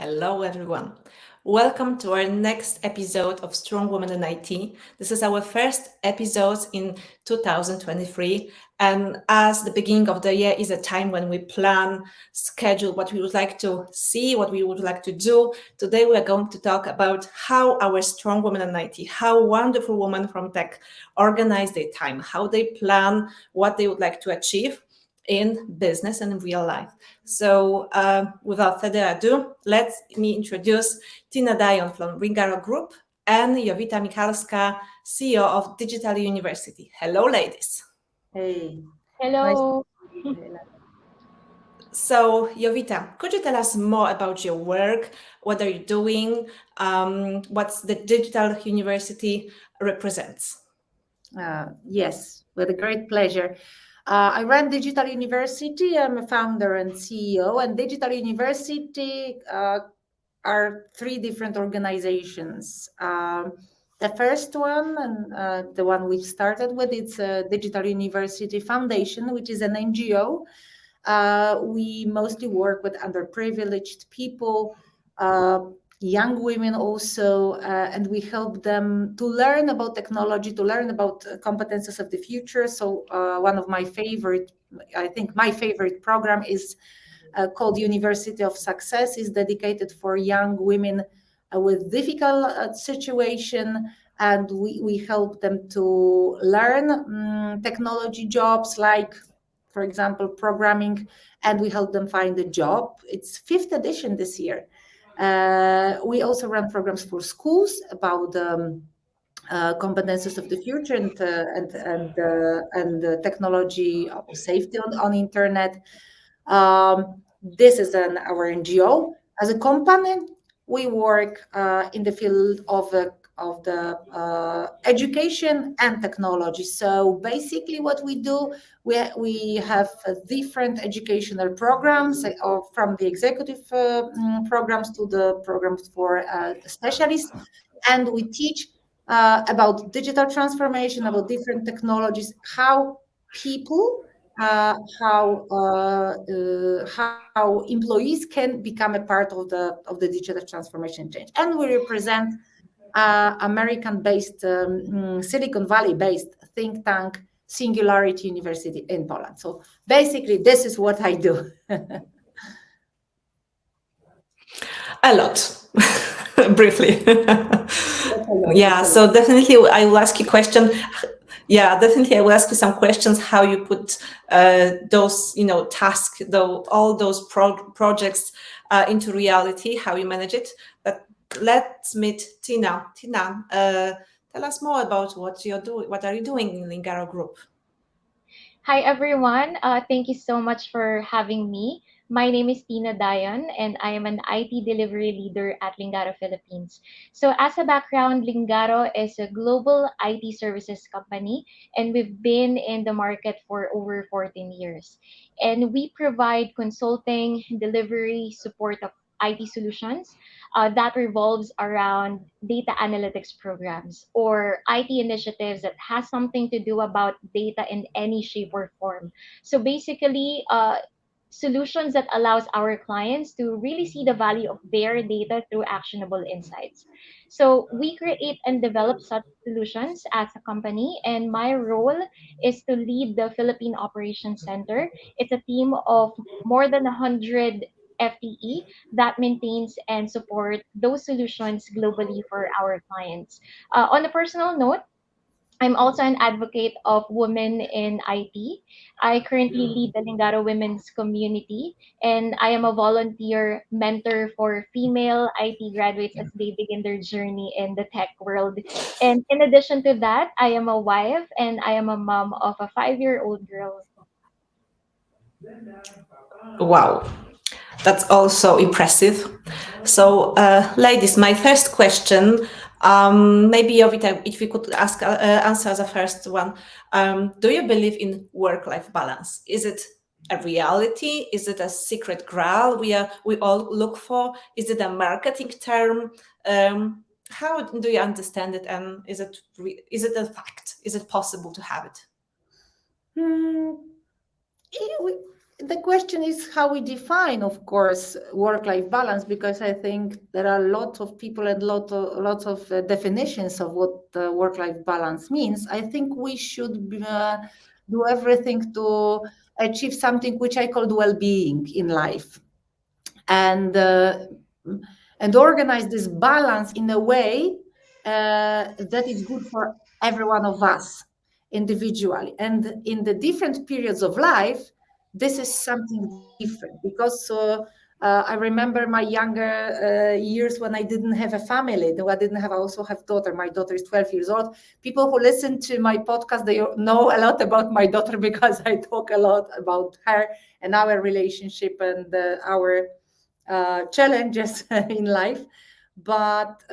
Hello, everyone. Welcome to our next episode of Strong Women in IT. This is our first episode in 2023. And as the beginning of the year is a time when we plan, schedule what we would like to see, what we would like to do. Today, we are going to talk about how our strong women in IT, how wonderful women from tech organize their time, how they plan what they would like to achieve in business and in real life. So without further ado, let me introduce Tina Dayon from Ringaro Group and Jowita Michalska, CEO of Digital University. Hello, ladies. Hey. Hello. Nice to meet you. So, Jowita, could you tell us more about your work? What are you doing? What the Digital University represents? Yes, with a great pleasure. I run Digital University. I'm a founder and CEO, and Digital University are three different organizations. The first one, and the one we've started with, it's Digital University Foundation, which is an NGO. We mostly work with underprivileged people, young women also, and we help them to learn about technology, to learn about competences of the future. So one of my favorite, I think my favorite program is called University of Success, is dedicated for young women with difficult situation. And we help them to learn technology jobs like, for example, programming, and we help them find a job. It's 5th edition this year. We also run programs for schools about competences of the future and technology safety on internet. This is our NGO. As a company, we work in the field of the education and technology. So basically, what we do, we have different educational programs, from the executive programs to the programs for specialists, and we teach about digital transformation, about different technologies, how people, how employees can become a part of the digital transformation change. And we represent American-based, Silicon Valley-based think tank, Singularity University in Poland. So basically, this is what I do. A lot, briefly. Yeah, so definitely I will ask you a question. Yeah, definitely I will ask you some questions, how you put those, tasks, all those projects into reality, how you manage it. But let's meet Tina. Tina, tell us more about what you're doing. What are you doing in Ringaro Group? Hi, everyone. Thank you so much for having me. My name is Tina Dayon, and I am an IT delivery leader at Lingaro Philippines. So, as a background, Lingaro is a global IT services company, and we've been in the market for over 14 years. And we provide consulting, delivery, support of IT solutions that revolves around data analytics programs or IT initiatives that has something to do about data in any shape or form. So basically, solutions that allows our clients to really see the value of their data through actionable insights. So we create and develop such solutions as a company, and my role is to lead the Philippine Operations Center. It's a team of more than 100 FTE that maintains and support those solutions globally for our clients. On a personal note, I'm also an advocate of women in IT. I currently lead the Lingaro Women's Community, and I am a volunteer mentor for female IT graduates as they begin their journey in the tech world. And in addition to that, I am a wife and I am a mom of a 5-year-old girl. Wow, that's also impressive. So, ladies, my first question, maybe Jowita, if you could answer the first one. Do you believe in work-life balance? Is it a reality? Is it a secret grail we all look for? Is it a marketing term? How do you understand it? And is it a fact? Is it possible to have it? The question is how we define, of course, work-life balance, because I think there are lots of people and lots of definitions of what work-life balance means. I think we should do everything to achieve something which I call well-being in life, and organize this balance in a way that is good for every one of us individually. And in the different periods of life, this is something different, because I remember my younger years when I didn't have a family. Though I also have daughter. My daughter is 12 years old. People who listen to my podcast, they know a lot about my daughter because I talk a lot about her and our relationship and our challenges in life. But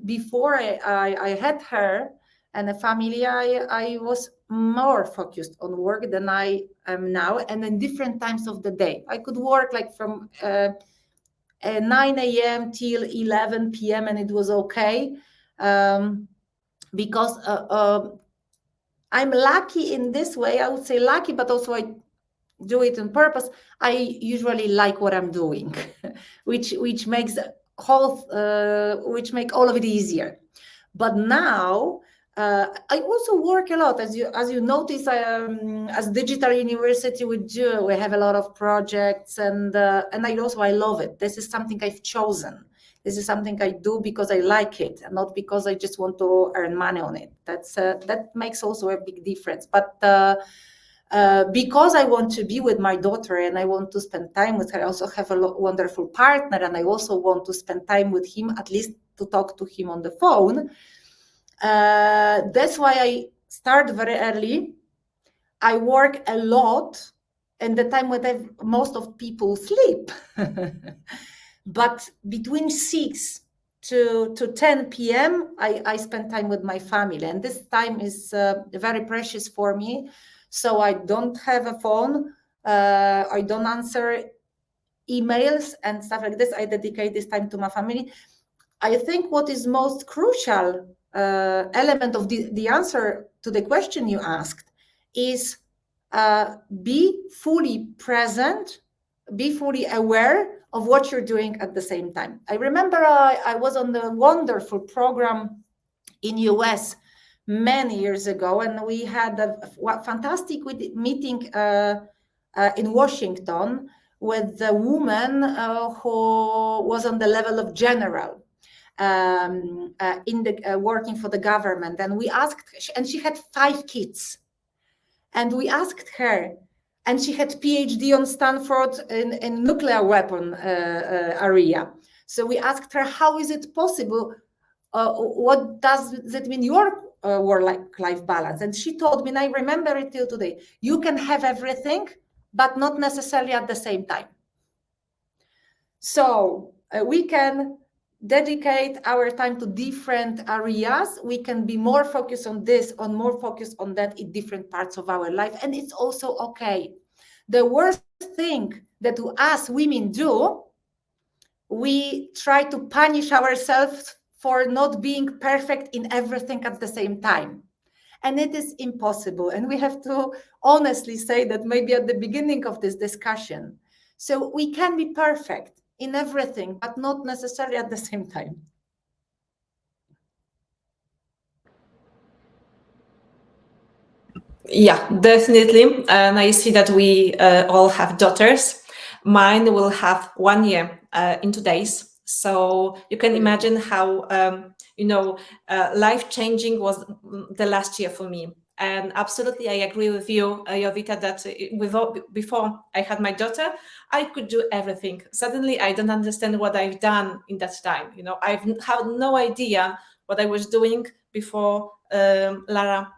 before I had her and a family, I was more focused on work than I am now, and in different times of the day. I could work like from 9 a.m. till 11 p.m. and it was okay, because I'm lucky in this way. I would say lucky, but also I do it on purpose. I usually like what I'm doing, which makes which make all of it easier. But now I also work a lot, as you notice. As digital university, we have a lot of projects, and I love it. This is something I've chosen. This is something I do because I like it, and not because I just want to earn money on it. That makes also a big difference. But because I want to be with my daughter and I want to spend time with her. I also have a wonderful partner, and I also want to spend time with him, at least to talk to him on the phone. That's why I start very early. I work a lot in the time when most of people sleep. But between 6 to 10 p.m., I spend time with my family. And this time is very precious for me. So I don't have a phone. I don't answer emails and stuff like this. I dedicate this time to my family. I think what is most crucial element of the answer to the question you asked is be fully present, be fully aware of what you're doing at the same time. I remember I was on the wonderful program in US many years ago, and we had a fantastic meeting in Washington with a woman who was on the level of general in the working for the government. And we asked, and she had 5 kids, and we asked her, and she had PhD on Stanford in nuclear weapon area. So we asked her, how is it possible? What does that mean, your work-life balance? And she told me, and I remember it till today, you can have everything, but not necessarily at the same time. So we can dedicate our time to different areas. We can be more focused on this, on more focused on that in different parts of our life. And it's also okay. The worst thing that us women do, we try to punish ourselves for not being perfect in everything at the same time. And it is impossible. And we have to honestly say that maybe at the beginning of this discussion. So we can be perfect in everything, but not necessarily at the same time. Yeah, definitely. And I see that we all have daughters. Mine will have 1 year in 2 days. So you can imagine how, life-changing was the last year for me. And absolutely, I agree with you, Jowita, that before I had my daughter, I could do everything. Suddenly, I don't understand what I've done in that time. I've had no idea what I was doing before Lara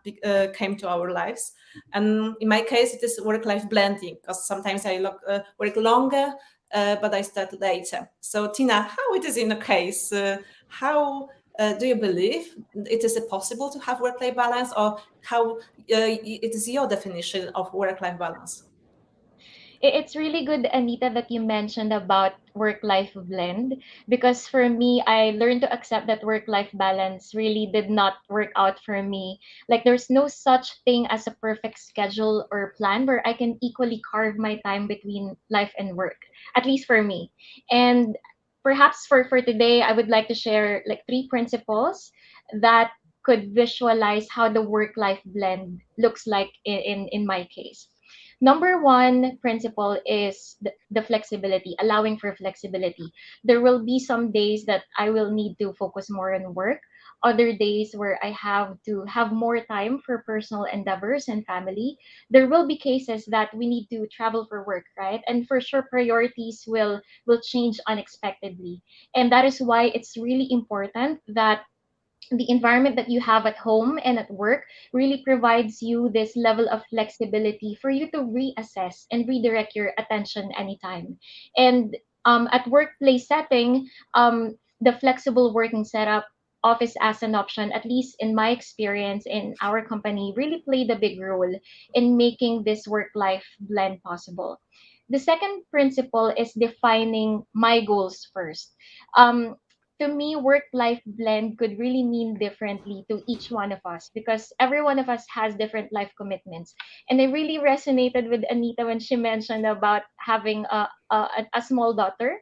came to our lives. And in my case, it is work-life blending, because sometimes I work longer, but I start later. So Tina, how it is in a case? How do you believe it is possible to have work-life balance, or how it is your definition of work-life balance? It's really good, Anita, that you mentioned about work-life blend, because for me, I learned to accept that work-life balance really did not work out for me. Like there's no such thing as a perfect schedule or plan where I can equally carve my time between life and work, at least for me. And perhaps for today, I would like to share like three principles that could visualize how the work-life blend looks like in my case. Number one principle is the flexibility, allowing for flexibility. There will be some days that I will need to focus more on work, other days where I have to have more time for personal endeavors and family. There will be cases that we need to travel for work, right? And for sure priorities will change unexpectedly. And that is why it's really important that the environment that you have at home and at work really provides you this level of flexibility for you to reassess and redirect your attention anytime. And at workplace setting, the flexible working setup, office as an option, at least in my experience in our company, really played a big role in making this work life blend possible. The second principle is defining my goals first. Um, to me, work life blend could really mean differently to each one of us because every one of us has different life commitments. And I really resonated with Anita when she mentioned about having a small daughter,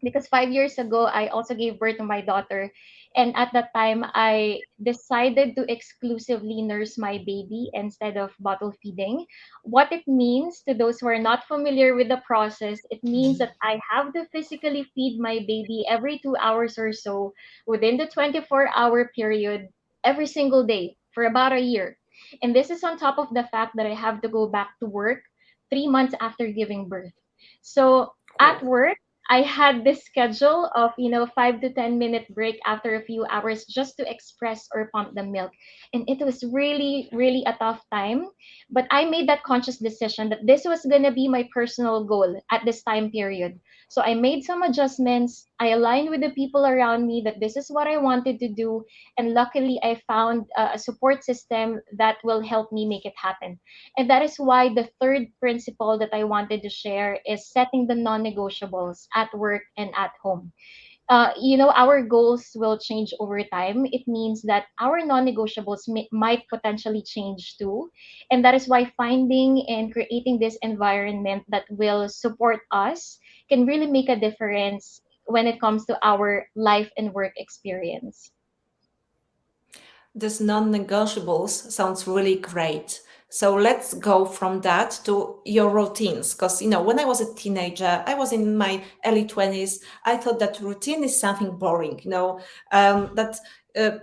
because 5 years ago I also gave birth to my daughter, and at that time I decided to exclusively nurse my baby instead of bottle feeding. What it means, to those who are not familiar with the process, it means that I have to physically feed my baby every 2 hours or so within the 24-hour period every single day for about a year. And this is on top of the fact that I have to go back to work 3 months after giving birth. So at Oh. work, I had this schedule of, 5 to 10 minute break after a few hours just to express or pump the milk. And it was really, really a tough time. But I made that conscious decision that this was going to be my personal goal at this time period. So I made some adjustments. I aligned with the people around me that this is what I wanted to do. And luckily, I found a support system that will help me make it happen. And that is why the third principle that I wanted to share is setting the non negotiables at work and at home. Our goals will change over time. It means that our non negotiables might potentially change too. And that is why finding and creating this environment that will support us can really make a difference when it comes to our life and work experience. This non-negotiables sounds really great. So let's go from that to your routines. Because, when I was a teenager, I was in my early 20s, I thought that routine is something boring, that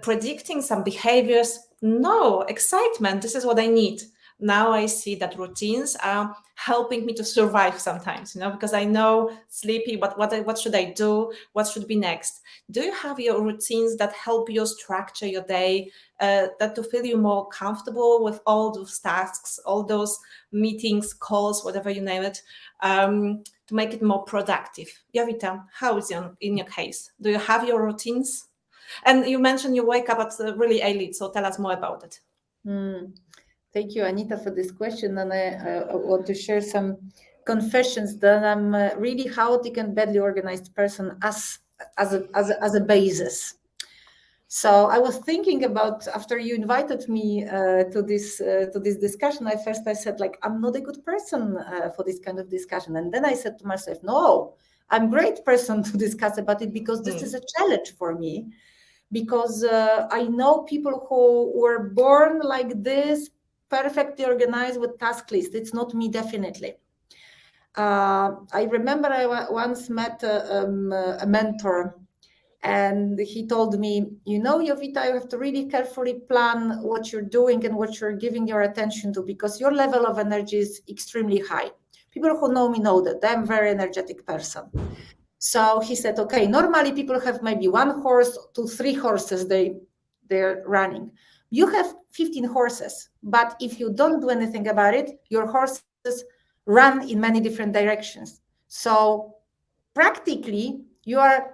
predicting some behaviors, no, excitement, this is what I need. Now I see that routines are helping me to survive sometimes, because I know sleepy, but what should I do? What should be next? Do you have your routines that help you structure your day, that to feel you more comfortable with all those tasks, all those meetings, calls, whatever you name it, to make it more productive? Jowita, how is it in your case? Do you have your routines? And you mentioned you wake up at really early, so tell us more about it. Mm. Thank you, Anita, for this question. And I want to share some confessions that I'm a really chaotic and badly organized person as a basis. So I was thinking about, after you invited me to this discussion, I said, like, I'm not a good person for this kind of discussion. And then I said to myself, no, I'm a great person to discuss about it, because this is a challenge for me. Because I know people who were born like this, perfectly organized with task list. It's not me, definitely. I remember I once met a mentor, and he told me, Jowita, you have to really carefully plan what you're doing and what you're giving your attention to, because your level of energy is extremely high. People who know me know that I'm a very energetic person. So he said, okay, normally people have maybe 1 horse to 3 horses they're running. You have 15 horses, but if you don't do anything about it, your horses run in many different directions. So practically you're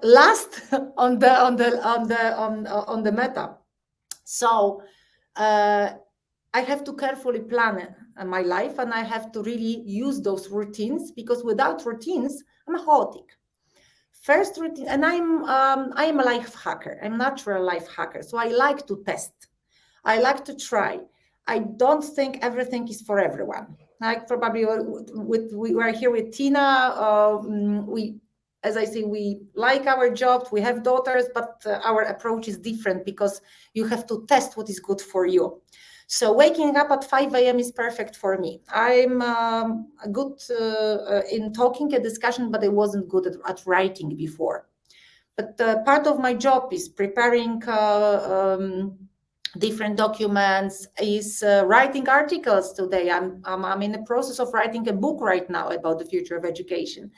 last on the meta. So I have to carefully plan my life, and I have to really use those routines, because without routines, I'm a chaotic. First routine, and I am a life hacker. I'm a natural life hacker, so I like to test. I like to try. I don't think everything is for everyone. Like probably we are here with Tina. We, as I say, we like our jobs. We have daughters, but our approach is different, because you have to test what is good for you. So waking up at 5 a.m. is perfect for me. I'm good in talking a discussion, but I wasn't good at writing before. But part of my job is preparing different documents, is writing articles today. I'm in the process of writing a book right now about the future of education.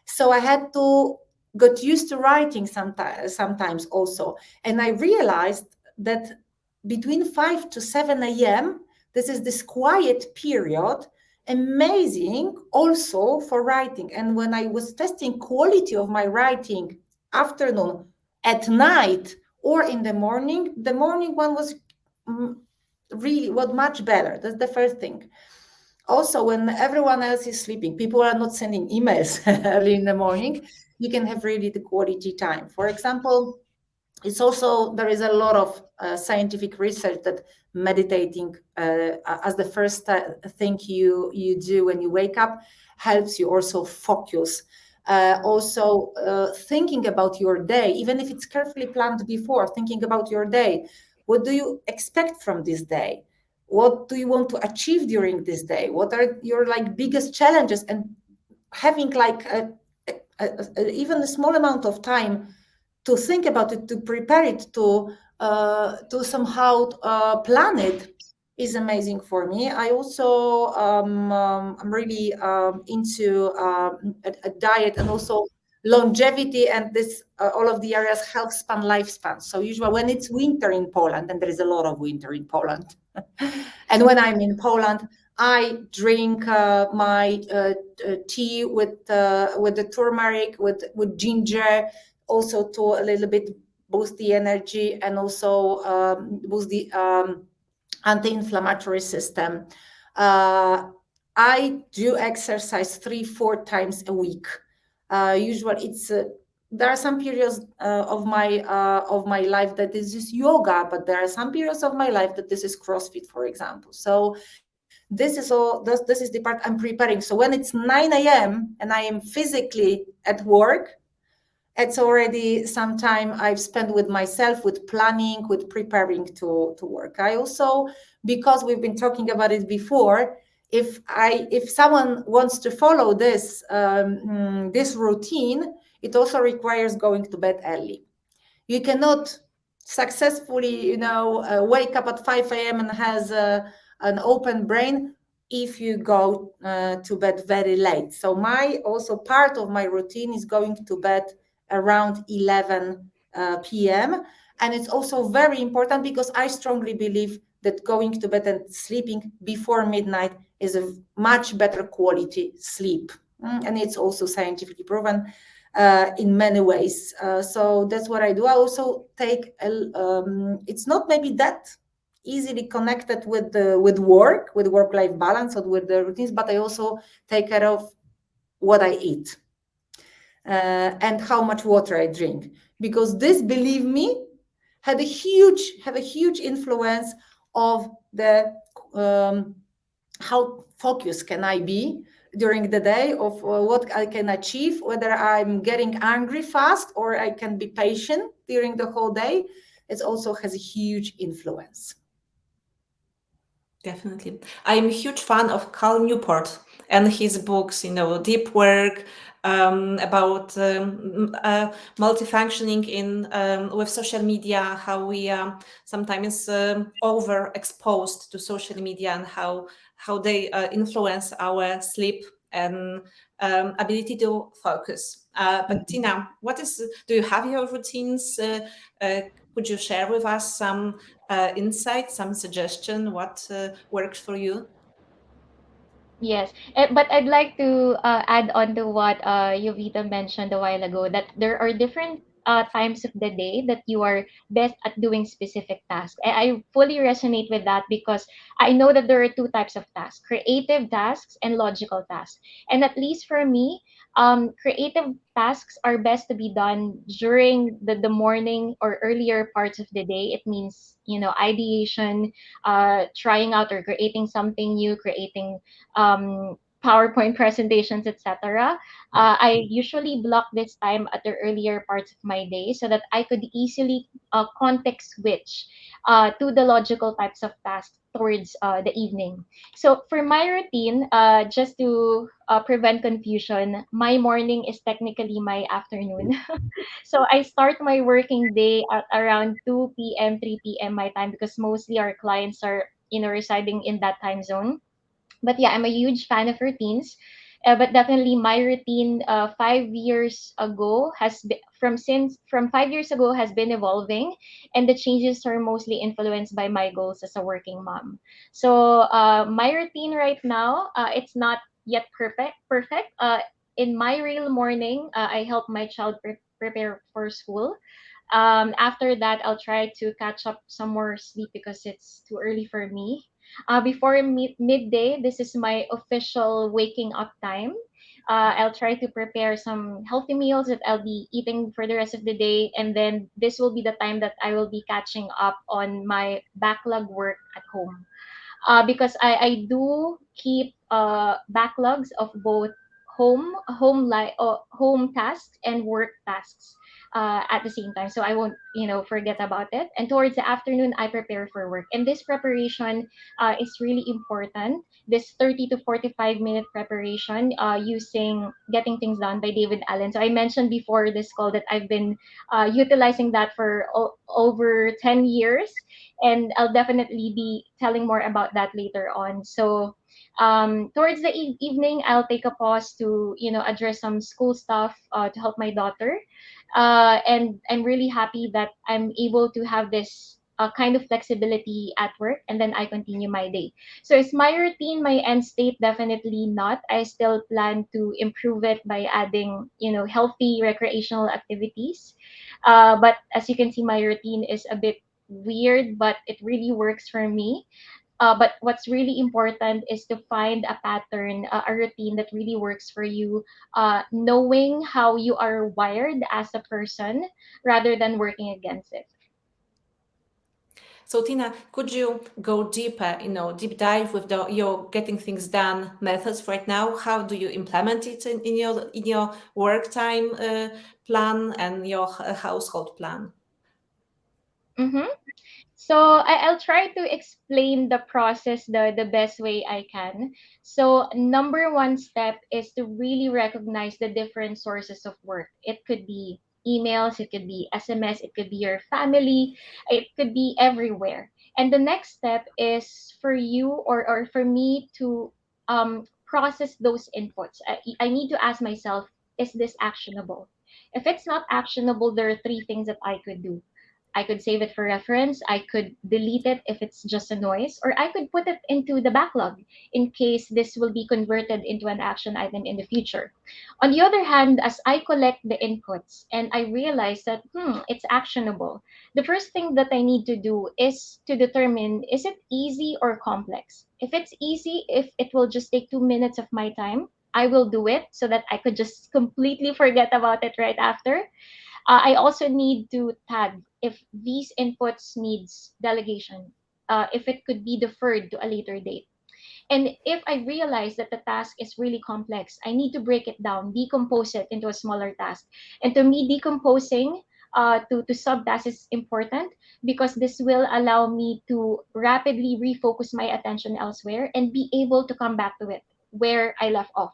So I had to get used to writing sometimes also. And I realized that between 5 to 7 a.m., this is this quiet period, amazing also for writing. And when I was testing quality of my writing afternoon, at night, or in the morning one was really much better. That's the first thing. Also, when everyone else is sleeping, people are not sending emails early in the morning, you can have really the quality time. For example, it's also, there is a lot of scientific research that meditating as the first thing you do when you wake up helps you also focus. Thinking about your day, even if it's carefully planned before, thinking about your day. What do you expect from this day? What do you want to achieve during this day? What are your biggest challenges? And having even a small amount of time to think about it, to prepare it, to somehow plan it, is amazing for me. I also I'm really into a diet, and also longevity, and this all of the areas health span, lifespan. So usually when it's winter in Poland, and there is a lot of winter in Poland, and when I'm in Poland, I drink my tea with the turmeric, with ginger, also to a little bit boost the energy, and also boost the anti-inflammatory system. I do exercise 3-4 times a week. Usually, it's there are some periods of my life that this is yoga, but there are some periods of my life that this is CrossFit, for example. So this is the part I'm preparing. So when it's 9 a.m. and I am physically at work, it's already some time I've spent with myself, with planning, with preparing to work. I also, because we've been talking about it before, if someone wants to follow this this routine, it also requires going to bed early. You cannot successfully, wake up at 5 a.m. and has an open brain if you go to bed very late. So also part of my routine is going to bed around 11 p.m. And it's also very important, because I strongly believe that going to bed and sleeping before midnight is a much better quality sleep. And it's also scientifically proven in many ways. So that's what I do. I also take, it's not maybe that easily connected with work-life balance, or with the routines, but I also take care of what I eat and how much water I drink, because this, believe me, have a huge influence of the how focused can I be during the day, of what I can achieve, whether I'm getting angry fast or I can be patient during the whole day. It also has a huge influence. Definitely. I'm a huge fan of Cal Newport and his books, Deep Work, about multifunctioning with social media, how we are sometimes overexposed to social media, and how they influence our sleep and ability to focus. But Tina, do you have your routines? Could you share with us some insight, some suggestion, what works for you? Yes, but I'd like to add on to what Jovita mentioned a while ago, that there are different times of the day that you are best at doing specific tasks. I fully resonate with that because I know that there are two types of tasks: creative tasks and logical tasks. And at least for me, creative tasks are best to be done during the morning or earlier parts of the day. It means, ideation, trying out or creating something new, creating PowerPoint presentations, etc. I usually block this time at the earlier parts of my day so that I could easily context switch to the logical types of tasks towards the evening. So for my routine, just to prevent confusion, my morning is technically my afternoon. So I start my working day at around 2 p.m., 3 p.m. my time, because mostly our clients are, residing in that time zone. But yeah, I'm a huge fan of routines. But definitely my routine 5 years ago has been from 5 years ago has been evolving, and the changes are mostly influenced by my goals as a working mom. So my routine right now, it's not yet perfect. In my real morning, I help my child prepare for school. After that, I'll try to catch up some more sleep because it's too early for me. Before midday, this is my official waking up time. I'll try to prepare some healthy meals that I'll be eating for the rest of the day. And then this will be the time that I will be catching up on my backlog work at home, because I do keep backlogs of both home tasks and work tasks at the same time, so I won't forget about it. And towards the afternoon, I prepare for work, and this preparation is really important. This 30 to 45-minute preparation, using Getting Things Done by David Allen. So I mentioned before this call that I've been utilizing that for over 10 years, and I'll definitely be telling more about that later on. So towards the evening, I'll take a pause to address some school stuff to help my daughter, and I'm really happy that I'm able to have this kind of flexibility at work, and then I continue my day. So is my routine my end state? Definitely not. I still plan to improve it by adding healthy recreational activities. But as you can see, my routine is a bit weird, but it really works for me. But what's really important is to find a pattern, a routine that really works for you, knowing how you are wired as a person rather than working against it. So Tina, could you go deeper, deep dive with your getting things done methods right now? How do you implement it in your work time plan and your household plan? Mm-hmm. So I'll try to explain the process the best way I can. So number one step is to really recognize the different sources of work. It could be emails, it could be SMS, it could be your family, it could be everywhere. And the next step is for you, or for me to process those inputs. I need to ask myself, is this actionable? If it's not actionable, there are three things that I could do. I could save it for reference. I could delete it if it's just a noise, or I could put it into the backlog in case this will be converted into an action item in the future. On the other hand, as I collect the inputs and I realize that, it's actionable, the first thing that I need to do is to determine, is it easy or complex? If it's easy, if it will just take 2 minutes of my time, I will do it so that I could just completely forget about it right after. I also need to tag if these inputs needs delegation, if it could be deferred to a later date. And if I realize that the task is really complex, I need to break it down, decompose it into a smaller task. And to me, decomposing to subtasks is important because this will allow me to rapidly refocus my attention elsewhere and be able to come back to it where I left off.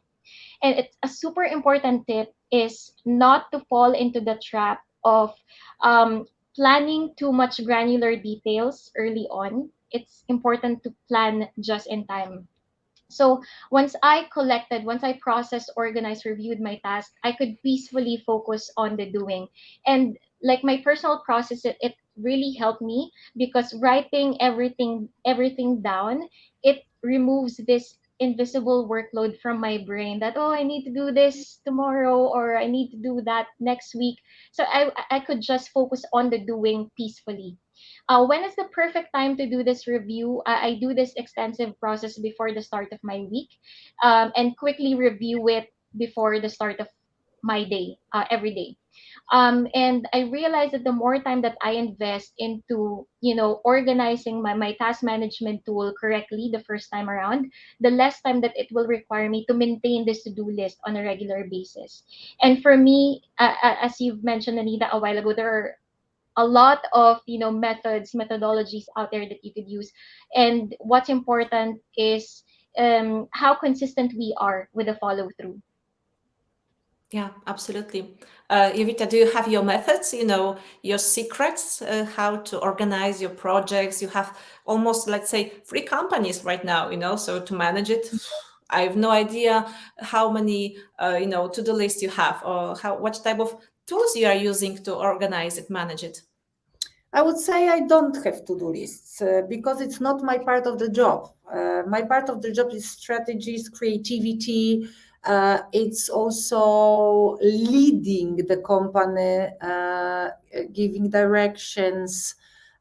And it's a super important tip is not to fall into the trap of um, planning too much granular details early on. It's important to plan just in time. So once I processed, organized, reviewed my task, I could peacefully focus on the doing. And like my personal process, it really helped me because writing everything down, it removes this invisible workload from my brain that, oh, I need to do this tomorrow or I need to do that next week. So I could just focus on the doing peacefully. When is the perfect time to do this review? I do this extensive process before the start of my week, and quickly review it before the start of my day, every day. And I realized that the more time that I invest into, organizing my task management tool correctly the first time around, the less time that it will require me to maintain this to-do list on a regular basis. And for me, as you've mentioned, Anita, a while ago, there are a lot of methodologies out there that you could use. And what's important is how consistent we are with the follow through. Yeah, absolutely. Jowita, do you have your methods, your secrets, how to organize your projects? You have almost, let's say, 3 companies right now, so to manage it, I have no idea how many, to-do lists you have, or what type of tools you are using to organize it, manage it. I would say I don't have to-do lists because it's not my part of the job. My part of the job is strategies, creativity. It's also leading the company, giving directions.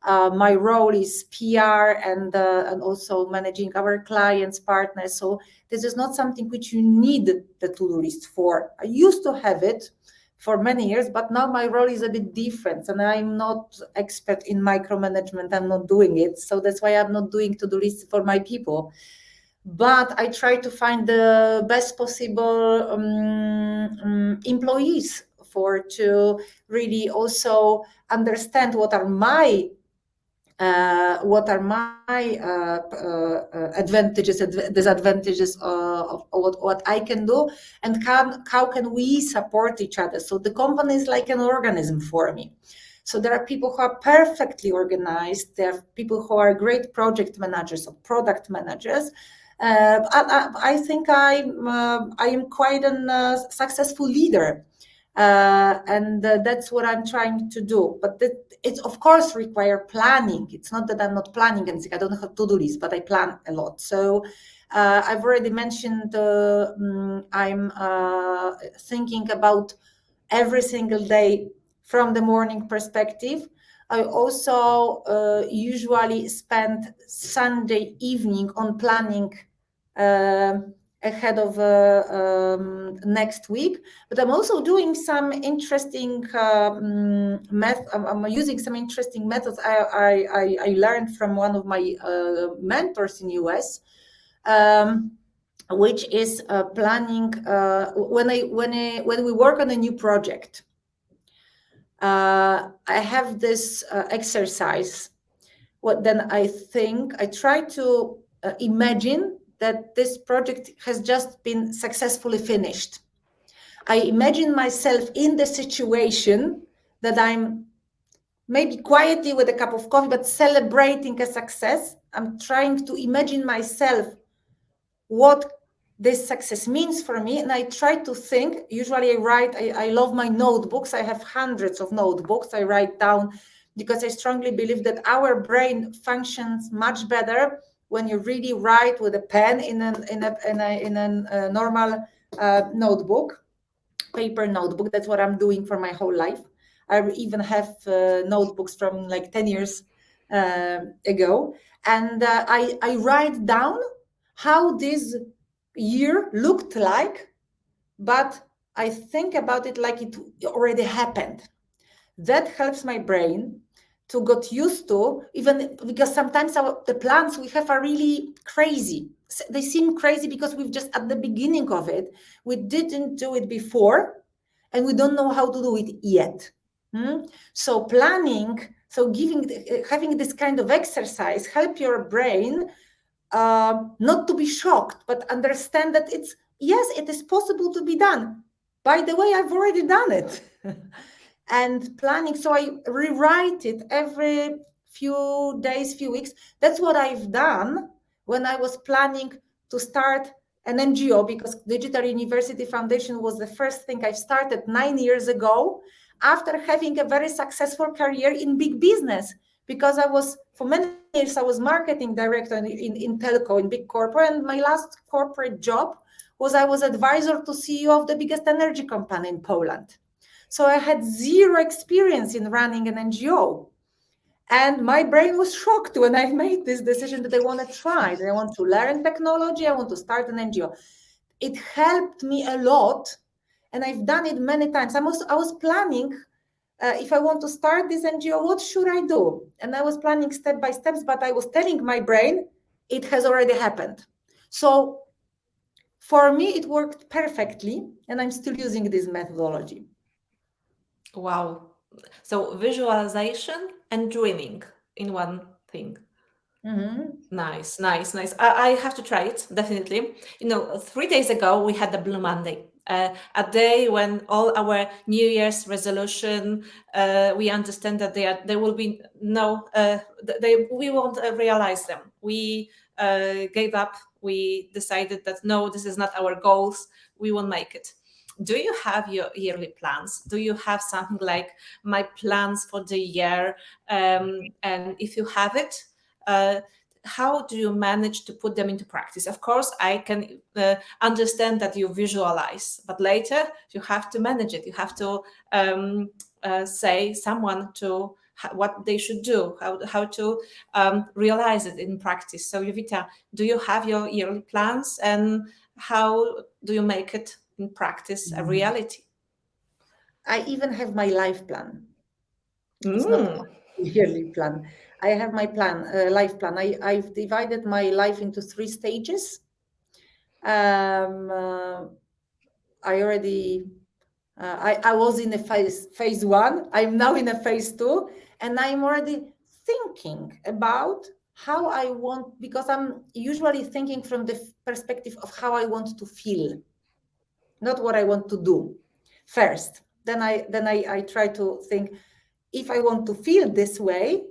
My role is PR and also managing our clients, partners. So this is not something which you need the to-do list for. I used to have it for many years, but now my role is a bit different and I'm not expert in micromanagement. I'm not doing it. So that's why I'm not doing to-do lists for my people. But I try to find the best possible employees to really also understand what are my advantages, disadvantages of what I can do, and how can we support each other. So the company is like an organism for me. So there are people who are perfectly organized. There are people who are great project managers or product managers. I think I am quite a successful leader. And that's what I'm trying to do. But it of course require planning. It's not that I'm not planning anything. I don't have to-do list, but I plan a lot. So I've already mentioned I'm thinking about every single day from the morning perspective. I also usually spend Sunday evening on planning ahead of next week, but I'm also doing some interesting I'm using some interesting methods I learned from one of my mentors in US, which is planning when we work on a new project. I have this exercise. What then I try to imagine that this project has just been successfully finished. I imagine myself in the situation that I'm maybe quietly with a cup of coffee, but celebrating a success. I'm trying to imagine myself what this success means for me. And I try to think, usually I write, I love my notebooks. I have hundreds of notebooks. I write down because I strongly believe that our brain functions much better when you really write with a pen in a normal notebook, paper notebook. That's what I'm doing for my whole life. I even have notebooks from like 10 years ago. And I write down how this year looked like, but I think about it like it already happened. That helps my brain to get used to, even because sometimes the plans we have are really crazy. They seem crazy because we've just at the beginning of it. We didn't do it before and we don't know how to do it yet. So planning, having this kind of exercise help your brain not to be shocked, but understand that it is possible to be done. By the way, I've already done it. And planning, so I rewrite it every few days, few weeks. That's what I've done when I was planning to start an NGO, because Digital University Foundation was the first thing I started 9 years ago after having a very successful career in big business. because for many years, I was marketing director in telco, in big corporate. And my last corporate job I was advisor to CEO of the biggest energy company in Poland. So I had zero experience in running an NGO. And my brain was shocked when I made this decision that I want to try, that I want to learn technology, I want to start an NGO. It helped me a lot, and I've done it many times. I was planning, if I want to start this NGO, what should I do? And I was planning step by steps, but I was telling my brain, it has already happened. So for me, it worked perfectly, and I'm still using this methodology. Wow. So visualization and dreaming in one thing. Mm-hmm. Nice, nice, nice. I have to try it, definitely. 3 days ago, we had the Blue Monday, a day when all our New Year's resolution, we understand that there will be no, we won't realize them. We gave up. We decided that no, this is not our goals. We won't make it. Do you have your yearly plans? Do you have something like my plans for the year? And if you have it, how do you manage to put them into practice? Of course, I can understand that you visualize, but later you have to manage it. You have to say someone to what they should do, how to realize it in practice. So, Jowita, do you have your yearly plans, and how do you make it in practice a reality? I even have my life plan. It's not Mm. a yearly plan. I have my life plan. I've divided my life into 3 stages. I already, I was in a phase 1. I'm now in a phase 2, and I'm already thinking about how I want, because I'm usually thinking from the perspective of how I want to feel, not what I want to do first. Then I try to think, if I want to feel this way,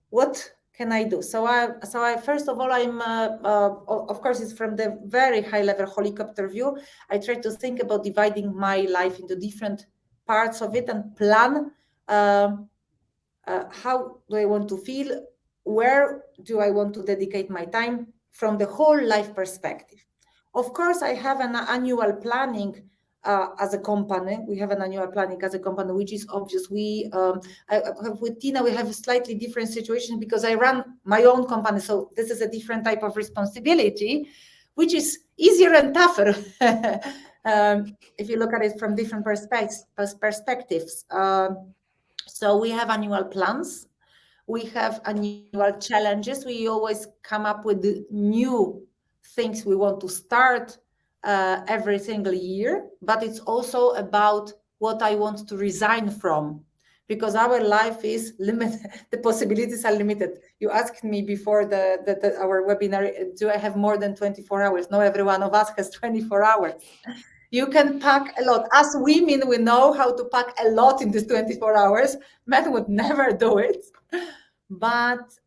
what can I do? So I first of all, I'm of course, it's from the very high level helicopter view. I try to think about dividing my life into different parts of it and plan how do I want to feel, where do I want to dedicate my time from the whole life perspective. Of course, I have an annual planning as a company. We have an annual planning as a company, which is obvious. With Tina, we have a slightly different situation because I run my own company. So this is a different type of responsibility, which is easier and tougher if you look at it from different perspectives. So we have annual plans. We have annual challenges. We always come up with the new things we want to start every single year, but it's also about what I want to resign from, because our life is limited. The possibilities are limited. You asked me before our webinar, do I have more than 24 hours? No, every one of us has 24 hours. You can pack a lot. As women, we know how to pack a lot in these 24 hours. Men would never do it. But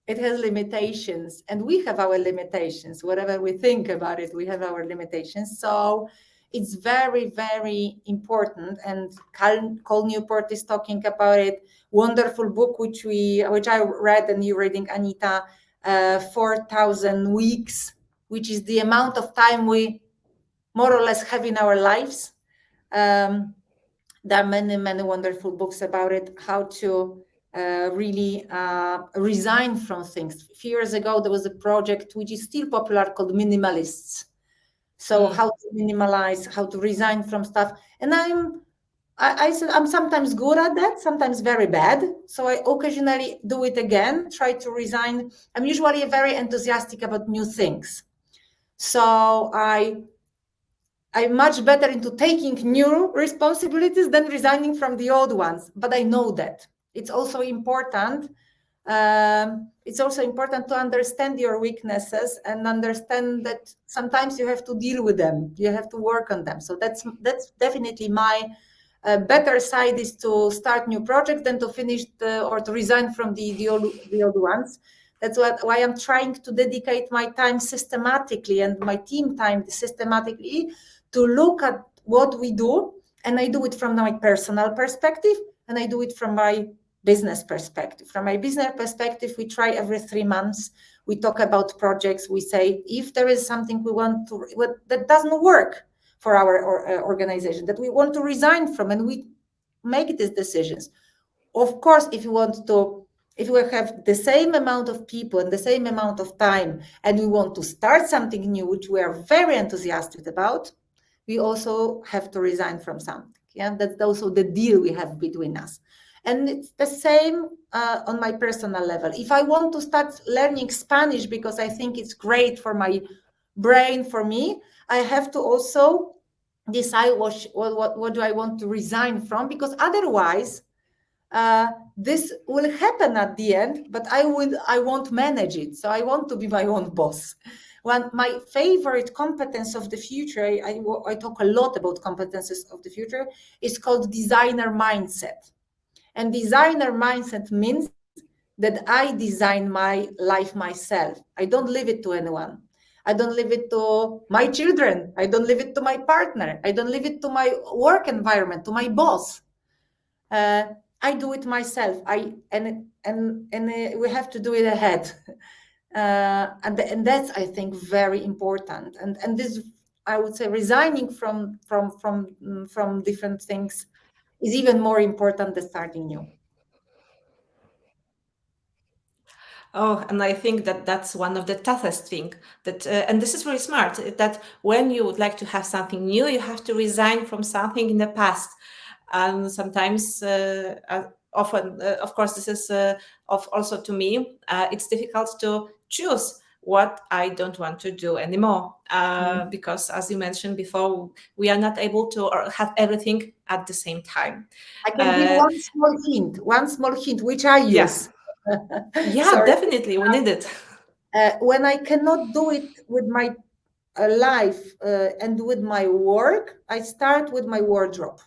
it has limitations, and we have our limitations. Whatever we think about it, we have our limitations. So it's very, very important. And Cole Newport is talking about it. Wonderful book, which I read, and you're reading, Anita, 4,000 weeks, which is the amount of time we more or less have in our lives. There are many, many wonderful books about it, how to really resign from things. A few years ago, there was a project which is still popular called Minimalists. So how to minimalize, how to resign from stuff. And I said I'm sometimes good at that, sometimes very bad. So I occasionally do it again, try to resign. I'm usually very enthusiastic about new things. So I'm much better into taking new responsibilities than resigning from the old ones. But I know that it's also important. It's also important to understand your weaknesses and understand that sometimes you have to deal with them. You have to work on them. So that's definitely my better side, is to start new projects than to finish or to resign from the old ones. That's why I'm trying to dedicate my time systematically, and my team time systematically, to look at what we do. And I do it from my personal perspective, and I do it from my business perspective. From my business perspective, we try every 3 months. We talk about projects. We say if there is something we want to that doesn't work for our organization, that we want to resign from, and we make these decisions. Of course, if we have the same amount of people and the same amount of time, and we want to start something new, which we are very enthusiastic about, we also have to resign from something. Yeah, that's also the deal we have between us. And it's the same on my personal level. If I want to start learning Spanish because I think it's great for my brain, for me, I have to also decide what do I want to resign from, because otherwise this will happen at the end, but I won't manage it. So I want to be my own boss. One my favorite competence of the future, I talk a lot about competences of the future, is called designer mindset. And designer mindset means that I design my life myself. I don't leave it to anyone. I don't leave it to my children. I don't leave it to my partner. I don't leave it to my work environment, to my boss. uh, I do it myself. We have to do it ahead, and that's, I think, very important. And this, I would say, resigning from different things is even more important than starting new. Oh, and I think that that's one of the toughest thing that, and this is really smart, that when you would like to have something new, you have to resign from something in the past. And sometimes, often, of course, this is of also to me, it's difficult to choose what I don't want to do anymore, because, as you mentioned before, we are not able to or have everything at the same time. I can give Uh, one small hint, which I yeah, use. yeah, Sorry. definitely, we need it. When I cannot do it with my life and with my work, I start with my wardrobe.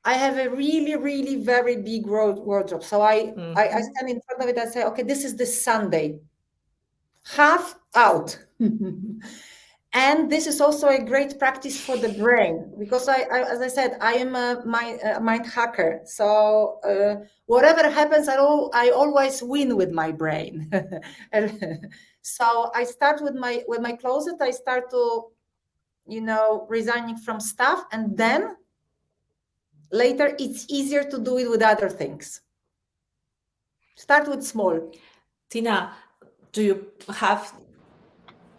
I have a really, really very big wardrobe. So I stand in front of it and say, okay, this is the Sunday, half out. And this is also a great practice for the brain, because as I said, I am a mind hacker. So whatever happens, I always win with my brain. So I start with my closet. I start to, resigning from stuff, and then later it's easier to do it with other things. Start with small. Tina, do you have?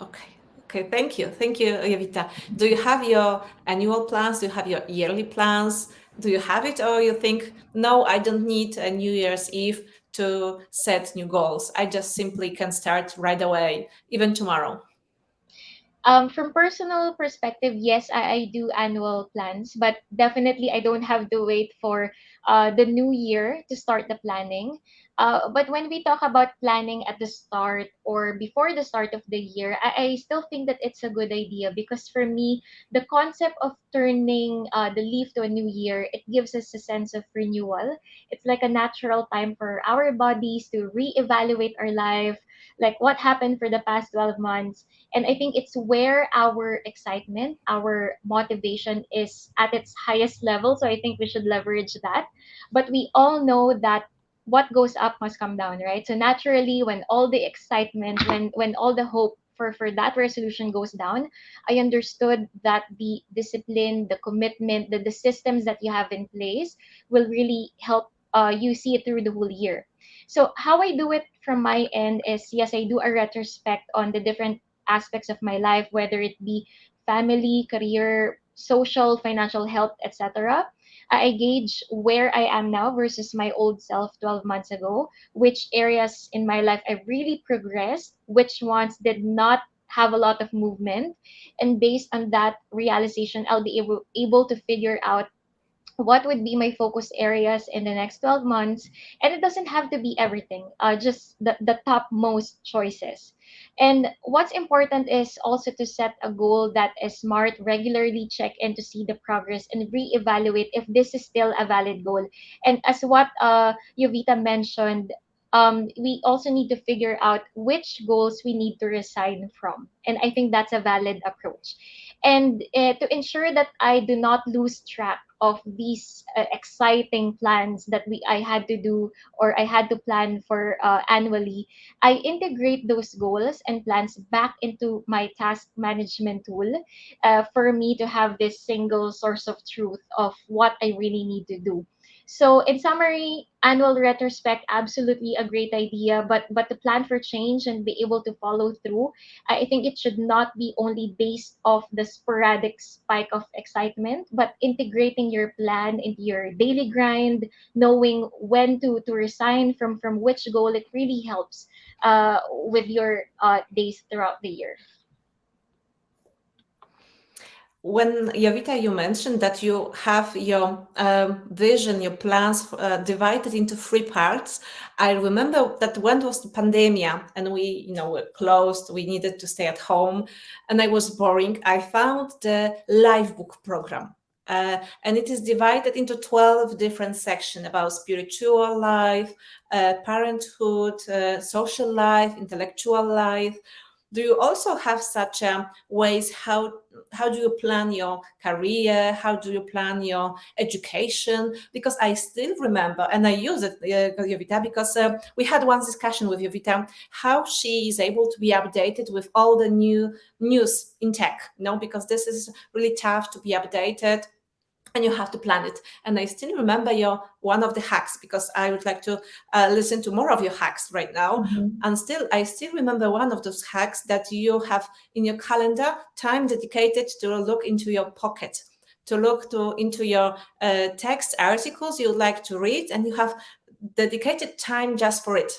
Okay, okay, thank you, Jowita. Do you have your annual plans? Do you have your yearly plans? Do you have it, or you think, no, I don't need a New Year's Eve to set new goals. I just simply can start right away, even tomorrow. From personal perspective, yes, I do annual plans, but definitely I don't have to wait for the new year to start the planning. But when we talk about planning at the start or before the start of the year, I still think that it's a good idea, because for me, the concept of turning the leaf to a new year, it gives us a sense of renewal. It's like a natural time for our bodies to reevaluate our life, like what happened for the past 12 months. And I think it's where our excitement, our motivation is at its highest level. So I think we should leverage that. But we all know that what goes up must come down, right? So naturally, when all the excitement, when all the hope for that resolution goes down, I understood that the discipline, the commitment, the systems that you have in place will really help you see it through the whole year. So how I do it from my end is, yes, I do a retrospect on the different aspects of my life, whether it be family, career, social, financial health, etc. I gauge where I am now versus my old self 12 months ago, which areas in my life I've really progressed, which ones did not have a lot of movement. And based on that realization, I'll be able to figure out what would be my focus areas in the next 12 months. And it doesn't have to be everything, just the top most choices. And what's important is also to set a goal that is smart, regularly check in to see the progress and reevaluate if this is still a valid goal. And as what Jovita mentioned, we also need to figure out which goals we need to resign from. And I think that's a valid approach. And to ensure that I do not lose track of these exciting plans that I had to do or I had to plan for annually, I integrate those goals and plans back into my task management tool for me to have this single source of truth of what I really need to do. So in summary, annual retrospect, absolutely a great idea, but to plan for change and be able to follow through, I think it should not be only based off the sporadic spike of excitement, but integrating your plan into your daily grind, knowing when to resign from which goal, it really helps with your days throughout the year. When Jowita, you mentioned that you have your vision, your plans divided into three parts. I remember that when it was the pandemic and we, were closed, we needed to stay at home, and I was boring. I found the live book program. And it is divided into 12 different sections about spiritual life, parenthood, social life, intellectual life. Do you also have such ways? How do you plan your career? How do you plan your education? Because I still remember, and I use it, Jowita, because we had one discussion with Jowita how she is able to be updated with all the new news in tech. Because this is really tough to be updated, and you have to plan it. And I still remember your one of the hacks, because I would like to listen to more of your hacks right now. And I still remember one of those hacks that you have in your calendar, time dedicated to look into your pocket, to look into your text articles you would like to read, and you have dedicated time just for it.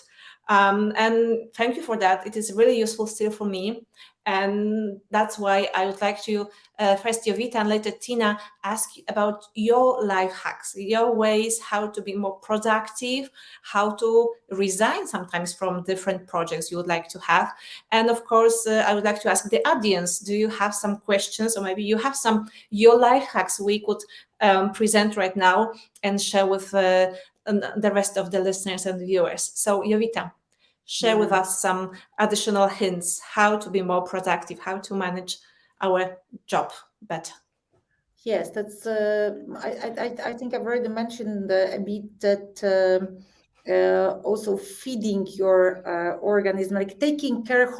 And thank you for that. It is really useful still for me. And that's why I would like to first Jowita and later Tina ask you about your life hacks, your ways how to be more productive, how to resign sometimes from different projects you would like to have. And of course, I would like to ask the audience, do you have some questions, or maybe you have some your life hacks we could present right now and share with the rest of the listeners and viewers. So Jowita, share with us some additional hints how to be more productive, how to manage our job better. Yes, that's. I think I've already mentioned a bit that also feeding your organism, like taking care of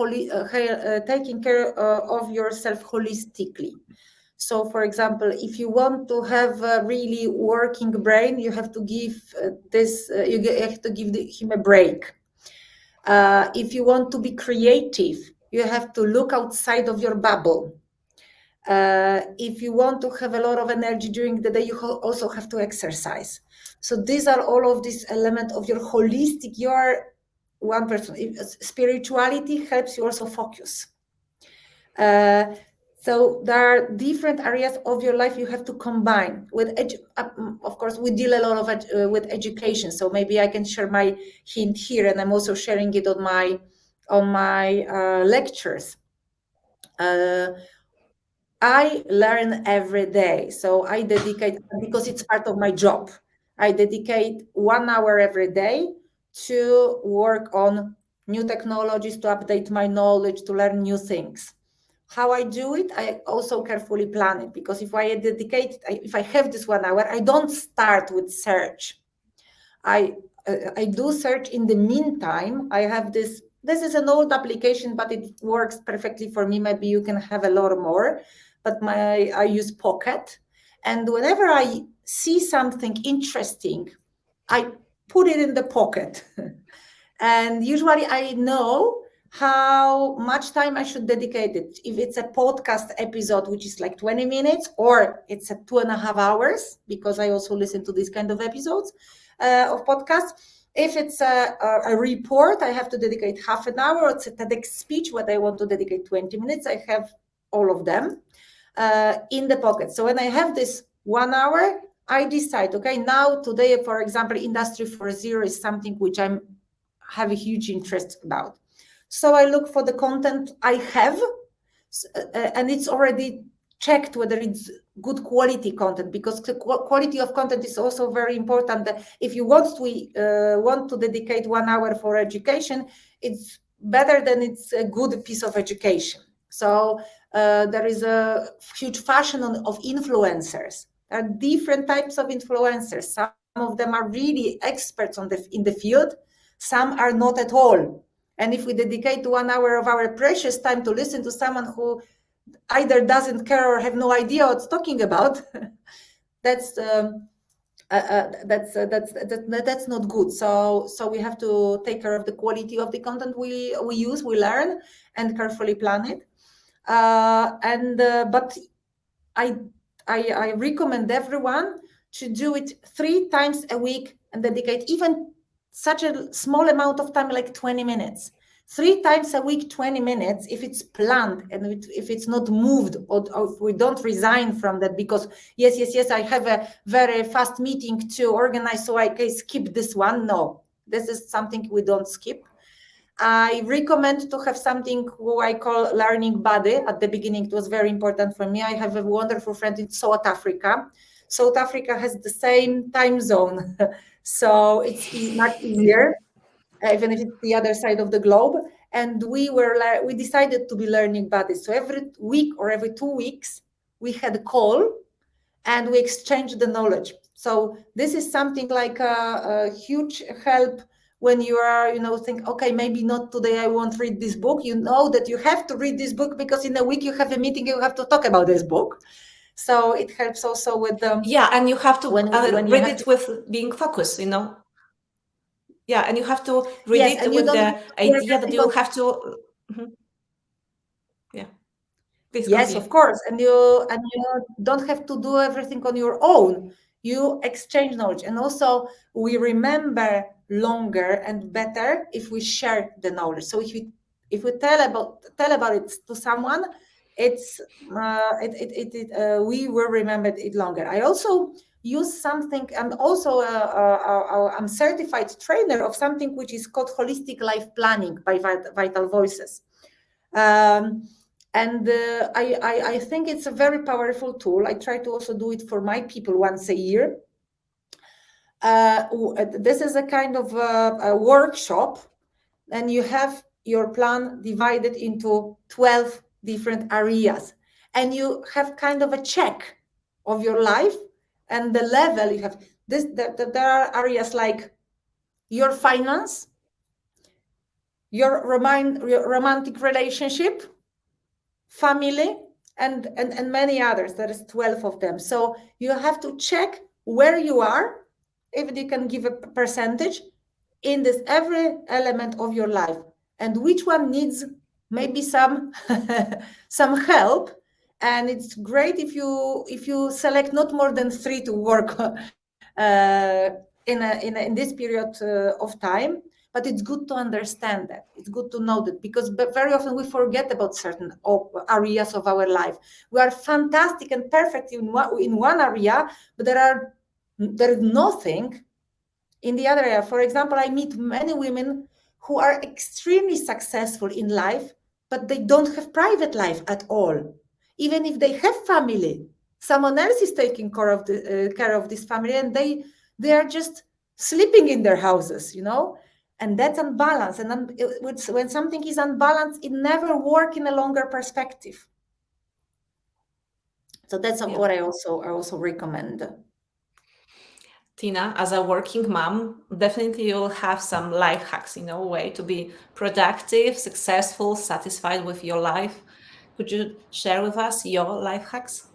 yourself holistically. So, for example, if you want to have a really working brain, you have to give you have to give him a break. If you want to be creative, you have to look outside of your bubble. If you want to have a lot of energy during the day, you also have to exercise. So these are all of these elements of your holistic. You are one person. Spirituality helps you also focus. So there are different areas of your life you have to combine with. Of course, we deal a lot of with education. So maybe I can share my hint here, and I'm also sharing it on my lectures. I learn every day, so I dedicate, because it's part of my job, I dedicate 1 hour every day to work on new technologies, to update my knowledge, to learn new things. How I do it, I also carefully plan it, because if I have this 1 hour, I don't start with search. I do search in the meantime. I have this is an old application, but it works perfectly for me. Maybe you can have a lot more, but I use Pocket. And whenever I see something interesting, I put it in the Pocket. And usually I know how much time I should dedicate it. If it's a podcast episode, which is like 20 minutes, or it's a 2.5 hours, because I also listen to these kind of episodes of podcasts. If it's a report, I have to dedicate half an hour. It's a TEDx speech, what I want to dedicate 20 minutes. I have all of them in the Pocket. So when I have this 1 hour, I decide, okay, now today, for example, Industry 4.0 is something which I have a huge interest about. So I look for the content I have, and it's already checked whether it's good quality content, because the quality of content is also very important. If you want to dedicate 1 hour for education, it's better than it's a good piece of education. So there is a huge fashion of influencers. There are different types of influencers. Some of them are really experts in the field. Some are not at all. And if we dedicate 1 hour of our precious time to listen to someone who either doesn't care or have no idea what's talking about, that's that's not good. So we have to take care of the quality of the content we use, we learn, and carefully plan it. But I, I recommend everyone to do it 3 times a week and dedicate even such a small amount of time, like 20 minutes. 3 times a week, 20 minutes, if it's planned and if it's not moved, or if we don't resign from that because, yes, I have a very fast meeting to organize, so I can skip this one. No, this is something we don't skip. I recommend to have something who I call learning buddy. At the beginning, it was very important for me. I have a wonderful friend in South Africa. South Africa has the same time zone, so it's much easier, even if it's the other side of the globe. And we decided to be learning buddies. So every week or every 2 weeks, we had a call and we exchanged the knowledge. So this is something like a huge help when you are, think, okay, maybe not today, I won't read this book. You know that you have to read this book because in a week you have a meeting, you have to talk about this book. So it helps also with yeah, and you have to when you read have it with being focused, Yeah, and you have to read yes, it and you with don't the have to do idea that everything you on. will have to. Mhm. Yeah, please Yes, continue. of course. And you don't have to do everything on your own. You exchange knowledge. And also we remember longer and better if we share the knowledge. So if we tell about it to someone, it's we will remember it longer. I also use something, and also I'm certified trainer of something which is called holistic life planning by Vital Voices. Um, and I think it's a very powerful tool. I try to also do it for my people once a year. This is a kind of a workshop, and you have your plan divided into 12 different areas, and you have kind of a check of your life and the level you have. There are areas like your finance, your romantic relationship, family, and many others. There is 12 of them. So you have to check where you are, if you can give a percentage in this every element of your life, and which one needs maybe some some help. And it's great if you select not more than 3 to work in this period of time. But it's good to understand that. It's good to know that, because very often we forget about certain areas of our life. We are fantastic and perfect in one area, but there is nothing in the other area. For example, I meet many women who are extremely successful in life, but they don't have private life at all. Even if they have family, someone else is taking care of this family, and they are just sleeping in their houses, and that's unbalanced. And when something is unbalanced, it never works in a longer perspective. So that's what I also recommend. Tina, as a working mom, definitely you'll have some life hacks, way to be productive, successful, satisfied with your life. Could you share with us your life hacks?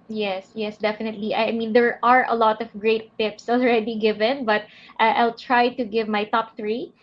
Yes, definitely. I mean, there are a lot of great tips already given, but I'll try to give my top three.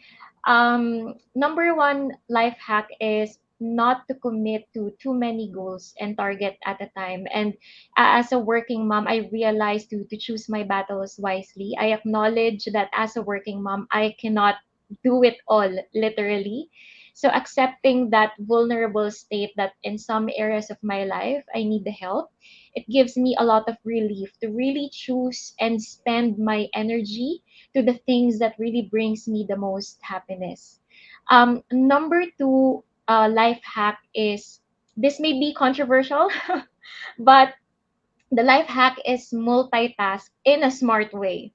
Number one life hack is not to commit to too many goals and target at a time. And as a working mom, I realized to choose my battles wisely. I acknowledge that as a working mom, I cannot do it all, literally. So accepting that vulnerable state that in some areas of my life, I need the help, it gives me a lot of relief to really choose and spend my energy to the things that really brings me the most happiness. Number two life hack is, this may be controversial, but the life hack is multitask in a smart way.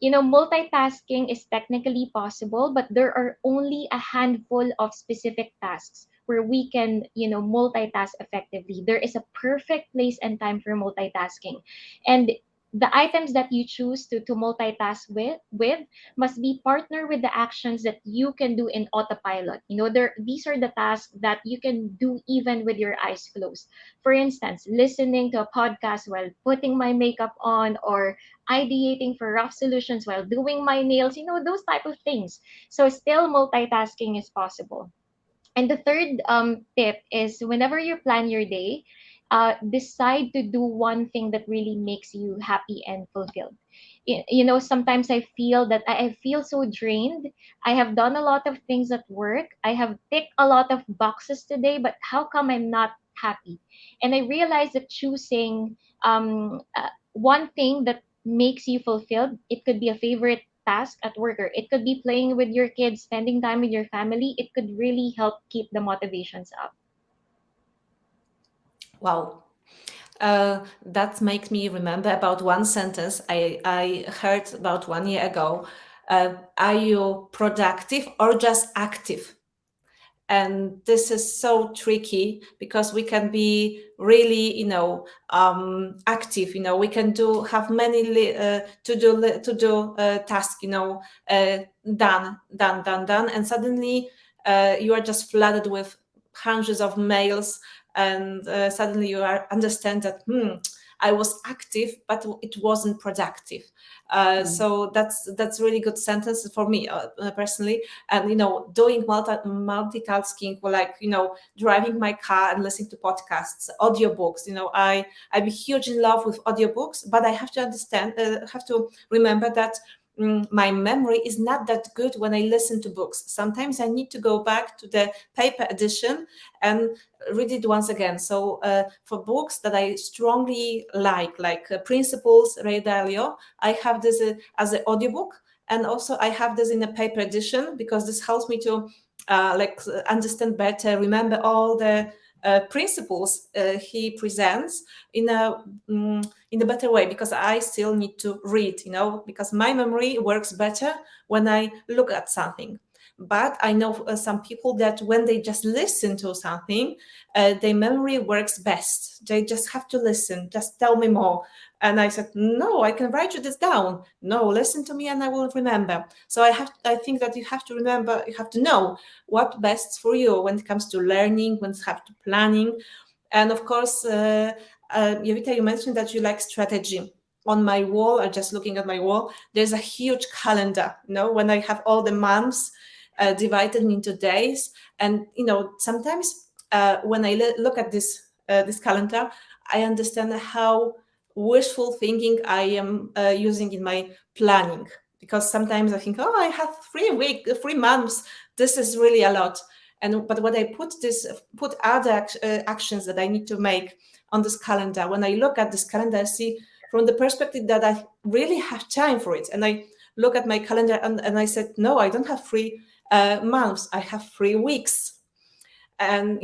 Multitasking is technically possible, but there are only a handful of specific tasks where we can, multitask effectively. There is a perfect place and time for multitasking. And the items that you choose to multitask with must be partner with the actions that you can do in autopilot. These are the tasks that you can do even with your eyes closed. For instance, listening to a podcast while putting my makeup on, or ideating for rough solutions while doing my nails, those type of things. So still multitasking is possible. And the third tip is, whenever you plan your day, decide to do one thing that really makes you happy and fulfilled. Sometimes I feel that I feel so drained. I have done a lot of things at work. I have ticked a lot of boxes today, but how come I'm not happy? And I realized that choosing one thing that makes you fulfilled, it could be a favorite task at work, or it could be playing with your kids, spending time with your family. It could really help keep the motivations up. Wow. That makes me remember about one sentence I heard about 1 year ago. Are you productive or just active? And this is so tricky because we can be really, active. We can have many to do tasks, done, and suddenly you are just flooded with hundreds of mails, and suddenly you understand that I was active, but it wasn't productive. So that's really good sentence for me personally. And doing multitasking, or like driving my car and listening to podcasts, audiobooks. I'm huge in love with audiobooks, but I have to have to remember that my memory is not that good when I listen to books. Sometimes I need to go back to the paper edition and read it once again. So for books that I strongly like Principles, Ray Dalio, I have this as an audiobook, and also I have this in a paper edition, because this helps me to understand better, remember all the principles he presents in a better way, because I still need to read, because my memory works better when I look at something. But I know some people that when they just listen to something, their memory works best. They just have to listen. Just tell me more. And I said, no, I can write you this down. No, listen to me and I will remember. So I think that you have to remember, you have to know what best for you when it comes to learning, when it comes to planning. And of course, Jowita, you mentioned that you like strategy. On my wall, I'm just looking at my wall, there's a huge calendar, when I have all the months divided into days. And, sometimes when I look at this calendar, I understand how wishful thinking I am using in my planning. Because sometimes I think, oh, I have 3 months. This is really a lot. But when I put other actions that I need to make on this calendar, when I look at this calendar, I see from the perspective that I really have time for it. And I look at my calendar and I said, no, I don't have 3 months. I have 3 weeks. And,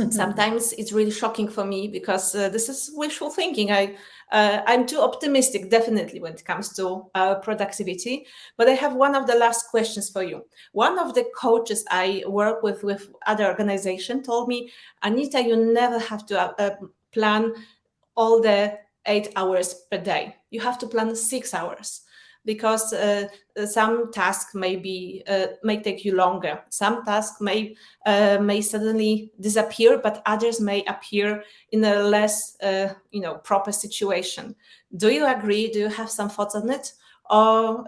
sometimes it's really shocking for me, because this is wishful thinking. I'm too optimistic, definitely, when it comes to productivity. But I have one of the last questions for you. One of the coaches I work with other organization told me, Anita, you never have to plan all the 8 hours per day. You have to plan 6 hours, because some tasks may take you longer. Some tasks may suddenly disappear, but others may appear in a less proper situation. Do you agree? Do you have some thoughts on it? Or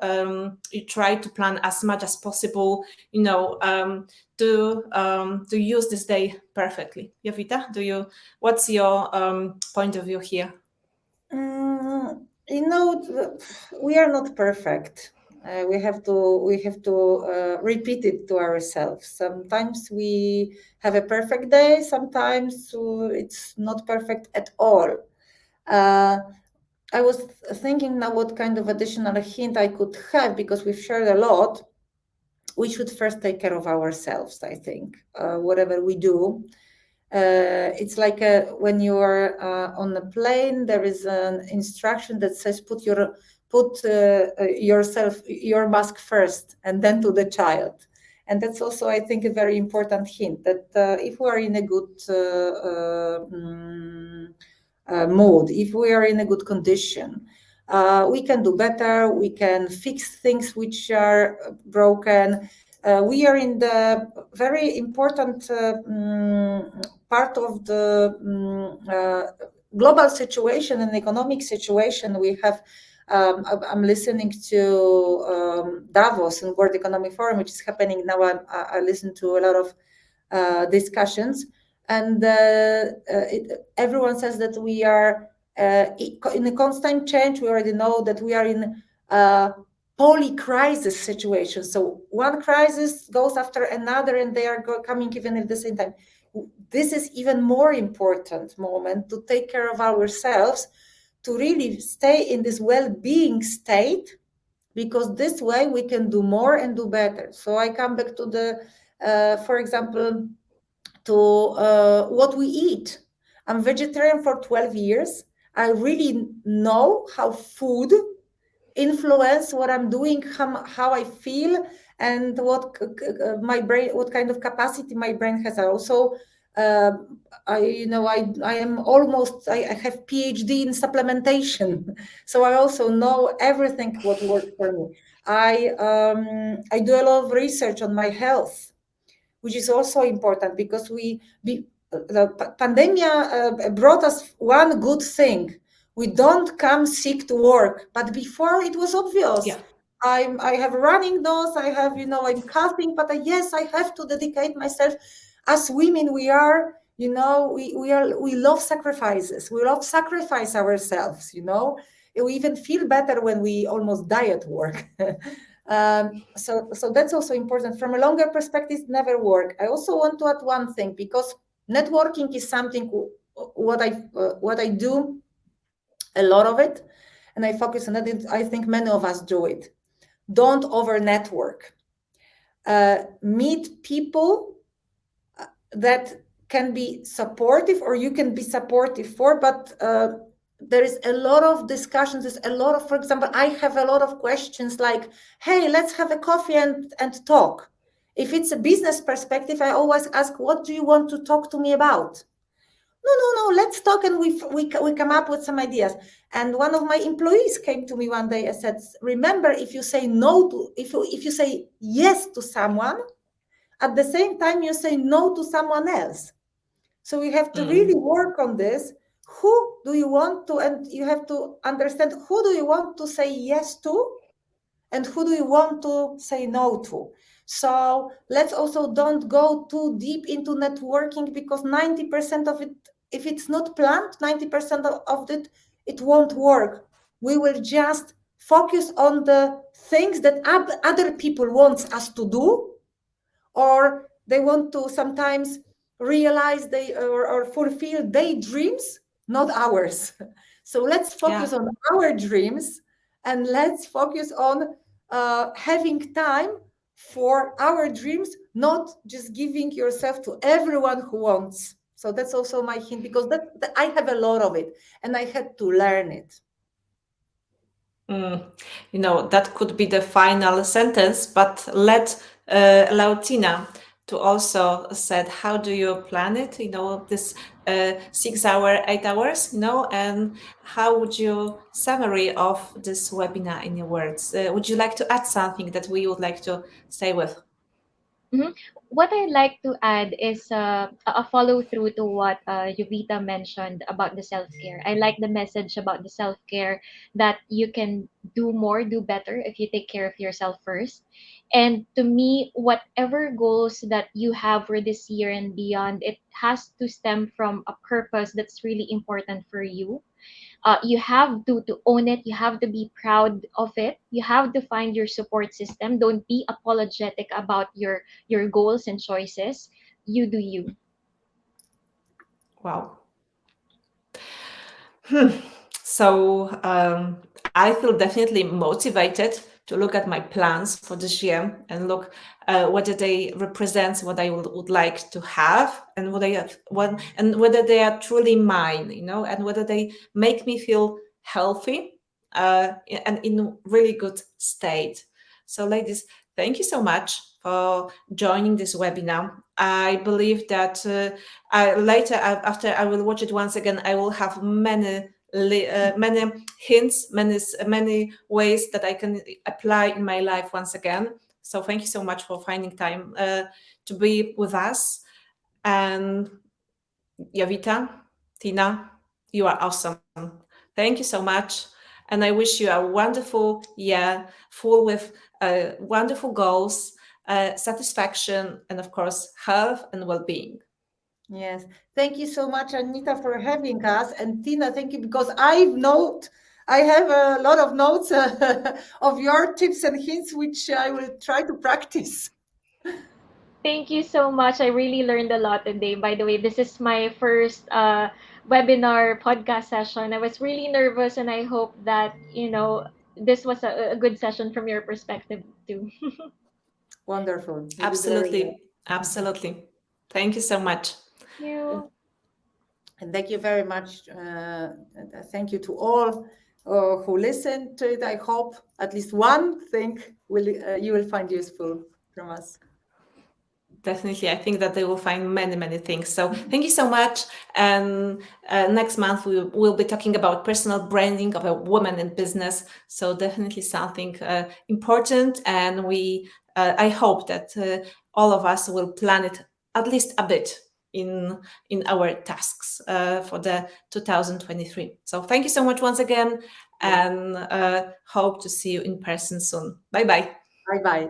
you try to plan as much as possible, to use this day perfectly? Jowita, what's your point of view here? We are not perfect. We have to repeat it to ourselves. Sometimes we have a perfect day. Sometimes it's not perfect at all. I was thinking now what kind of additional hint I could have, because we've shared a lot. We should first take care of ourselves, I think, whatever we do. It's like when you are on a plane, there is an instruction that says put your mask first and then to the child. And that's also, I think, a very important hint that if we are in a good mood, if we are in a good condition, we can do better, we can fix things which are broken. We are in the very important part of the global situation and economic situation. We have I'm listening to Davos and World Economic Forum, which is happening now. I listen to a lot of discussions, and everyone says that we are in a constant change. We already know that we are in a poly-crisis situation. So one crisis goes after another, and they are coming even at the same time. This is even more important moment to take care of ourselves, to really stay in this well-being state, because this way we can do more and do better. So I come back to the, for example, to what we eat. I'm vegetarian for 12 years. I really know how food influence what I'm doing, how I feel, and what my brain, what kind of capacity my brain has. I also, I am almost, I have PhD in supplementation, so I also know everything what works for me. I do a lot of research on my health, which is also important, because the pandemic brought us one good thing. We don't come sick to work, but before it was obvious. Yeah. I have running nose, I have, I'm coughing, but yes, I have to dedicate myself. As women, we are, we love sacrifices. We love sacrifice ourselves, We even feel better when we almost die at work. So that's also important. From a longer perspective, never work. I also want to add one thing, because networking is something what I do a lot of it, and I focus on it. I think many of us do it. Don't over network. Meet people that can be supportive, or you can be supportive for, but there is a lot of discussions. There's a lot of, for example, I have a lot of questions like, hey, let's have a coffee and talk. If it's a business perspective, I always ask, what do you want to talk to me about? No, let's talk, and we come up with some ideas. And one of my employees came to me one day and said, remember, if you say no to, if you say yes to someone, at the same time you say no to someone else. So we have to really work on this. Who do you want to, and you have to understand, who do you want to say yes to, and who do you want to say no to? So let's also don't go too deep into networking, because 90% of it, if it's not planned, 90% of it, it won't work. We will just focus on the things that other people want us to do, or they want to sometimes realize or fulfill their dreams, not ours. So let's focus on our dreams, and let's focus on having time for our dreams, not just giving yourself to everyone who wants. So that's also my hint, because that I have a lot of it, and I had to learn it. That could be the final sentence, but let's allow Tina to also said, how do you plan it? This 6 hour, 8 hours, and how would you summary of this webinar in your words? Would you like to add something that we would like to stay with? Mm-hmm. What I'd like to add is a follow through to what Jowita mentioned about the self care. I like the message about the self care, that you can do more, do better if you take care of yourself first. And to me, whatever goals that you have for this year and beyond, it has to stem from a purpose that's really important for you. You have to own it. You have to be proud of it. You have to find your support system. Don't be apologetic about your goals and choices. You do you. Wow. So I feel definitely motivated to look at my plans for this year and look whether they represent what I would like to have, and and whether they are truly mine, and whether they make me feel healthy and in really good state. So, ladies, thank you so much for joining this webinar. I believe that later, after I will watch it once again, I will have many hints, many ways that I can apply in my life once again. So thank you so much for finding time to be with us. And Jowita, Tina, you are awesome. Thank you so much. And I wish you a wonderful year full with wonderful goals, satisfaction, and of course, health and well being. Yes. Thank you so much, Anita, for having us. And Tina, thank you because I have a lot of notes of your tips and hints, which I will try to practice. Thank you so much. I really learned a lot today. By the way, this is my first webinar podcast session. I was really nervous, and I hope that, this was a good session from your perspective too. Wonderful. You did very well. Absolutely. Absolutely. Thank you so much. You. And thank you very much. Thank you to all who listened to it. I hope at least one thing you will find useful from us. Definitely, I think that they will find many things. So thank you so much. And next month we will be talking about personal branding of a woman in business. So definitely something important. And I hope that all of us will plan it at least a bit in our tasks for the 2023. So thank you so much once again, and hope to see you in person soon. Bye bye. Bye bye.